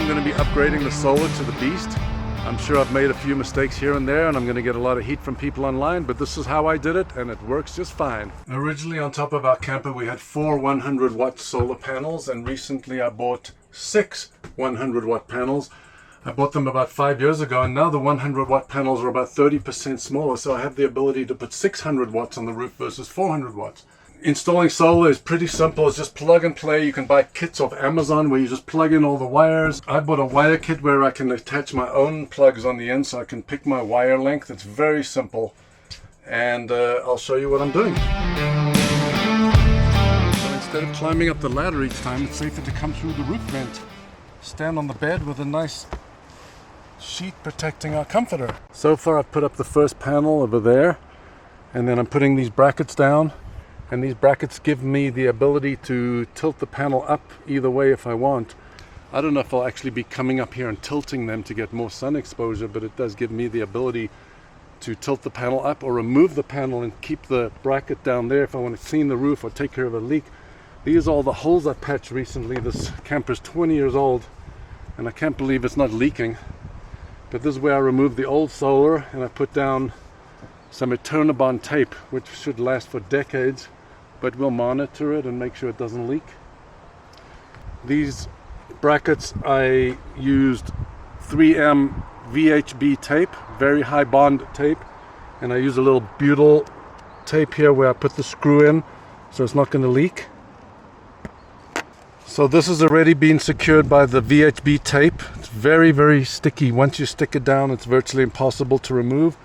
I'm going to be upgrading the solar to the Beast. I'm sure I've made a few mistakes here and there, and I'm going to get a lot of heat from people online, but this is how I did it, and it works just fine. Originally on top of our camper we had 4 100-watt solar panels, and recently I bought 6 100-watt panels. I bought them about 5 years ago, and now the 100-watt panels are about 30% smaller, so I have the ability to put 600 watts on the roof versus 400 watts. Installing solar is pretty simple. It's just plug and play. You can buy kits off Amazon where you just plug in all the wires. I bought a wire kit where I can attach my own plugs on the end so I can pick my wire length. It's very simple, and I'll show you what I'm doing. So instead of climbing up the ladder each time, it's safer to come through the roof vent. Stand on the bed with a nice sheet protecting our comforter. So far I've put up the first panel over there, and then I'm putting these brackets down. And these brackets give me the ability to tilt the panel up either way if I want. I don't know if I'll actually be coming up here and tilting them to get more sun exposure, but it does give me the ability to tilt the panel up or remove the panel and keep the bracket down there if I want to clean the roof or take care of a leak. These are all the holes I patched recently. This camper's 20 years old, and I can't believe it's not leaking. But this is where I removed the old solar, and I put down some Eternabond tape, which should last for decades. But we'll monitor it and make sure it doesn't leak. These brackets, I used 3M VHB tape, very high bond tape, and I use a little butyl tape here where I put the screw in so it's not going to leak. So this has already been secured by the VHB tape. It's very, very sticky. Once you stick it down, it's virtually impossible to remove.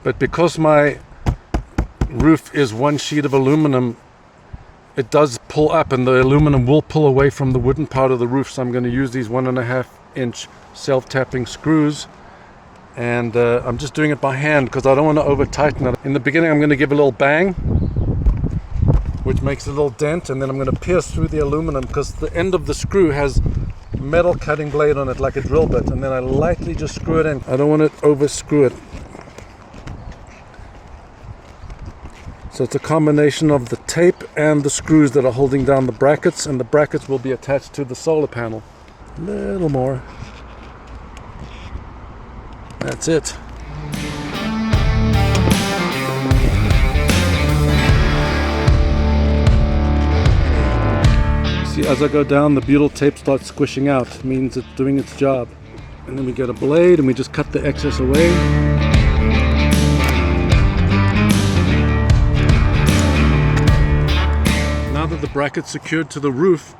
But because my roof is one sheet of aluminum, it does pull up, and the aluminum will pull away from the wooden part of the roof. So I'm going to use these 1.5-inch self-tapping screws, and I'm just doing it by hand because I don't want to over tighten it. In the beginning I'm going to give a little bang, which makes a little dent, and then I'm going to pierce through the aluminum because the end of the screw has metal cutting blade on it like a drill bit, and then I lightly just screw it in. I don't want to over screw it. So it's a combination of the tape and the screws that are holding down the brackets, and the brackets will be attached to the solar panel. A little more. That's it. See, as I go down, the butyl tape starts squishing out. It means it's doing its job. And then we get a blade and we just cut the excess away. Now that the bracket's secured to the roof,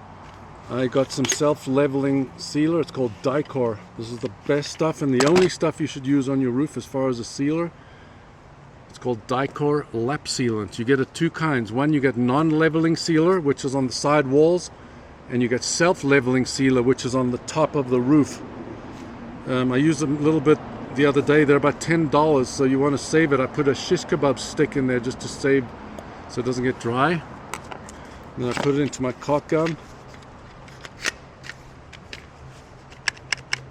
I got some self-leveling sealer. It's called Dicor. This is the best stuff and the only stuff you should use on your roof as far as a sealer. It's called Dicor lap sealant. You get it 2 kinds. One, you get non-leveling sealer, which is on the side walls, and you get self-leveling sealer, which is on the top of the roof. I used them a little bit the other day. They're about $10, so you want to save it. I put a shish kebab stick in there just to save so it doesn't get dry. Then I put it into my caulk gun.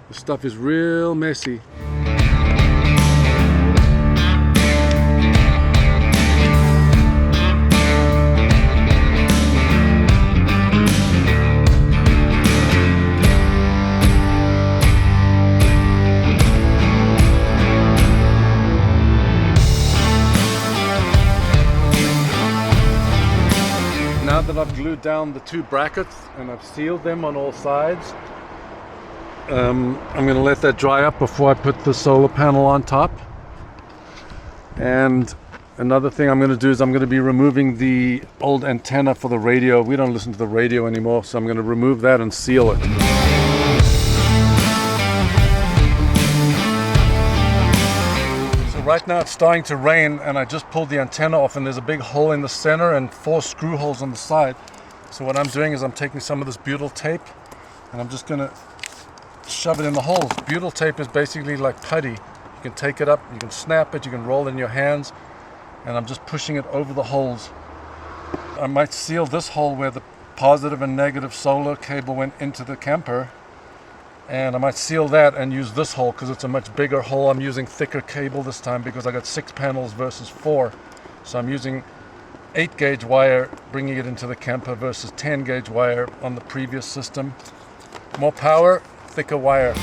The stuff is real messy. Now that I've glued down the 2 brackets and I've sealed them on all sides, I'm going to let that dry up before I put the solar panel on top. And another thing I'm going to do is I'm going to be removing the old antenna for the radio. We don't listen to the radio anymore, so I'm going to remove that and seal it. So right now it's starting to rain, and I just pulled the antenna off, and there's a big hole in the center and 4 screw holes on the side. So what I'm doing is I'm taking some of this butyl tape and I'm just going to shove it in the holes. Butyl tape is basically like putty. You can take it up, you can snap it, you can roll it in your hands, and I'm just pushing it over the holes. I might seal this hole where the positive and negative solar cable went into the camper, and I might seal that and use this hole because it's a much bigger hole. I'm using thicker cable this time because I got 6 panels versus 4, so I'm using 8-gauge wire bringing it into the camper versus 10-gauge wire on the previous system. More power, thicker wire.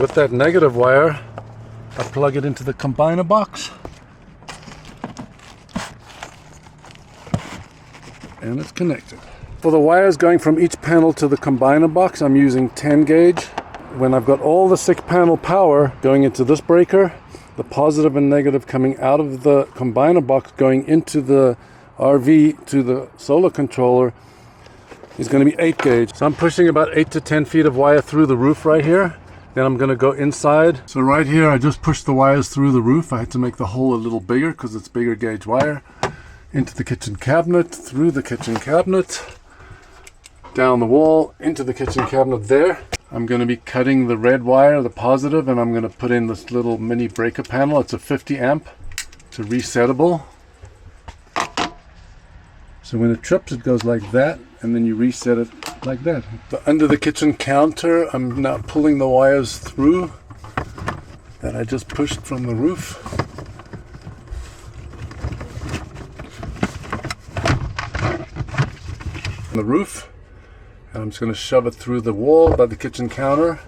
With that negative wire, I plug it into the combiner box, and it's connected. For the wires going from each panel to the combiner box, I'm using 10 gauge. When I've got all the 6-panel power going into this breaker, the positive and negative coming out of the combiner box going into the RV to the solar controller is going to be 8 gauge. So I'm pushing about 8 to 10 feet of wire through the roof right here. Then I'm going to go inside. So right here I just pushed the wires through the roof. I had to make the hole a little bigger because it's bigger gauge wire. Into the kitchen cabinet, through the kitchen cabinet, down the wall, into the kitchen cabinet there. I'm going to be cutting the red wire, the positive, and I'm going to put in this little mini breaker panel. It's a 50 amp. It's a resettable. So when it trips, it goes like that, and then you reset it like that. Under the kitchen counter, I'm now pulling the wires through that I just pushed from the roof. The roof, and I'm just going to shove it through the wall by the kitchen counter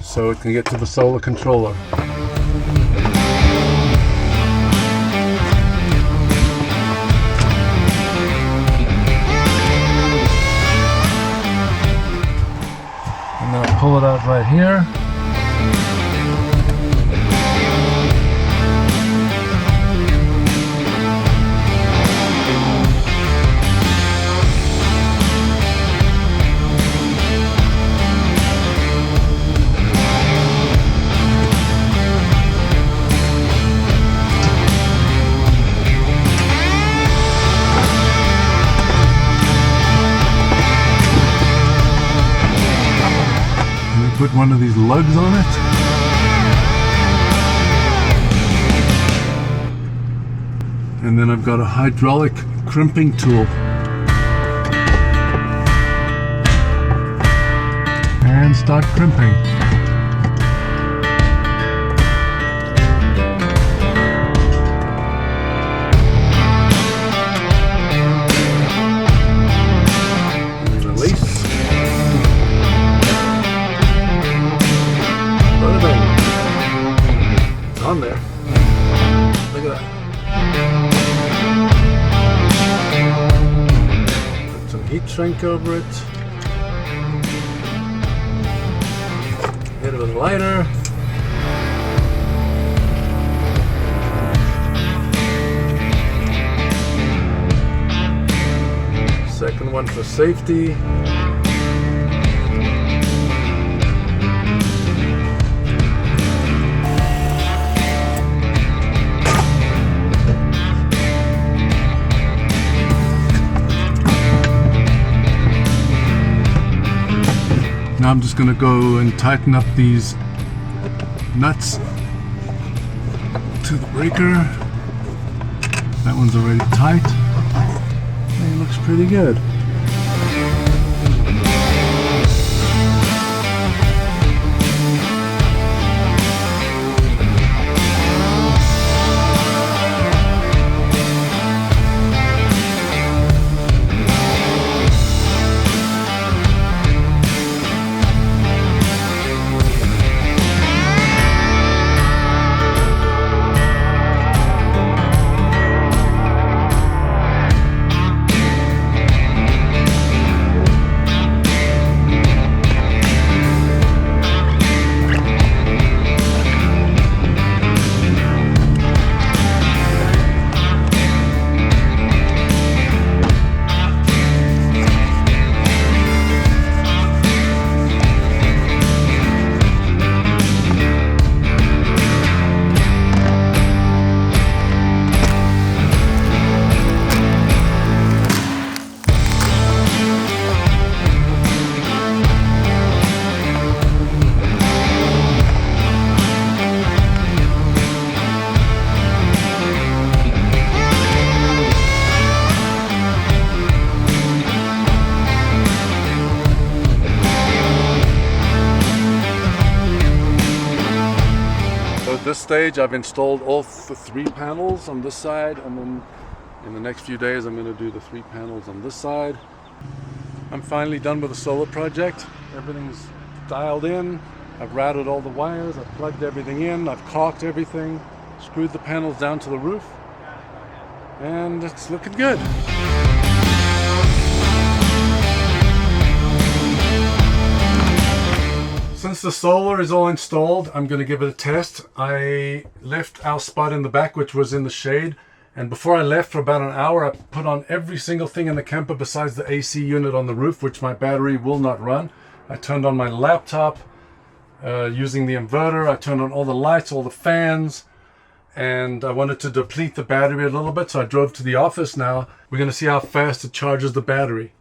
so it can get to the solar controller. Pull it out right here. Put one of these lugs on it. And then I've got a hydraulic crimping tool. And start crimping. On there. Look at that. Put some heat shrink over it. Hit it with a lighter. Second one for safety. Now I'm just going to go and tighten up these nuts to the breaker. That one's already tight. It looks pretty good. stage I've installed all the 3 panels on this side, and then in the next few days I'm going to do the 3 panels on this side. I'm finally done with the solar project. Everything's dialed in. I've routed all the wires, I've plugged everything in, I've caulked everything, screwed the panels down to the roof, and it's looking good. Since the solar is all installed, I'm going to give it a test. I left our spot in the back, which was in the shade, and before I left for about an hour, I put on every single thing in the camper besides the AC unit on the roof, which my battery will not run. I turned on my laptop using the inverter. I turned on all the lights, all the fans, and I wanted to deplete the battery a little bit, so I drove to the office now. We're going to see how fast it charges the battery.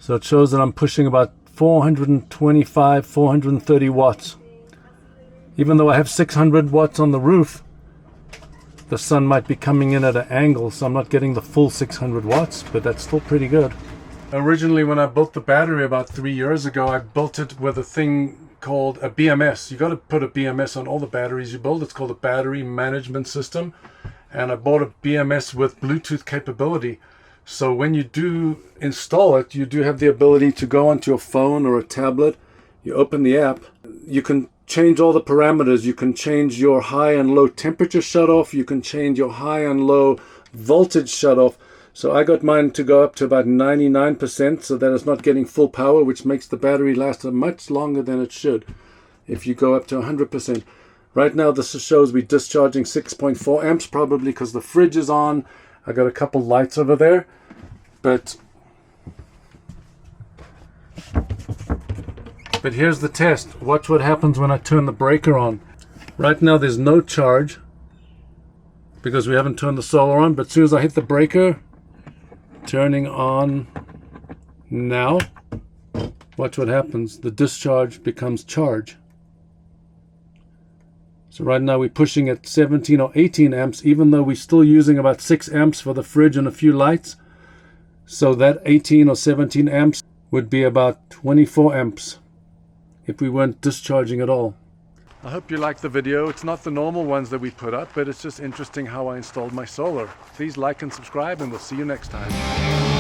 So it shows that I'm pushing about 425, 430 watts. Even though I have 600 watts on the roof, the sun might be coming in at an angle, so I'm not getting the full 600 watts, but that's still pretty good. Originally, when I built the battery about 3 years ago, I built it with a thing called a BMS. You got to put a BMS on all the batteries you build. It's called a battery management system. And I bought a BMS with Bluetooth capability. So when you do install it, you do have the ability to go onto your phone or a tablet. You open the app. You can change all the parameters. You can change your high and low temperature shutoff. You can change your high and low voltage shutoff. So I got mine to go up to about 99% so that it's not getting full power, which makes the battery last much longer than it should if you go up to 100%. Right now this shows me discharging 6.4 amps, probably because the fridge is on. I got a couple lights over there, but here's the test. Watch what happens when I turn the breaker on. Right now there's no charge because we haven't turned the solar on, but as soon as I hit the breaker, turning on now, watch what happens. The discharge becomes charge. So right now we're pushing at 17 or 18 amps, even though we're still using about 6 amps for the fridge and a few lights. So that 18 or 17 amps would be about 24 amps if we weren't discharging at all. I hope you liked the video. It's not the normal ones that we put up, but it's just interesting how I installed my solar. Please like and subscribe, and we'll see you next time.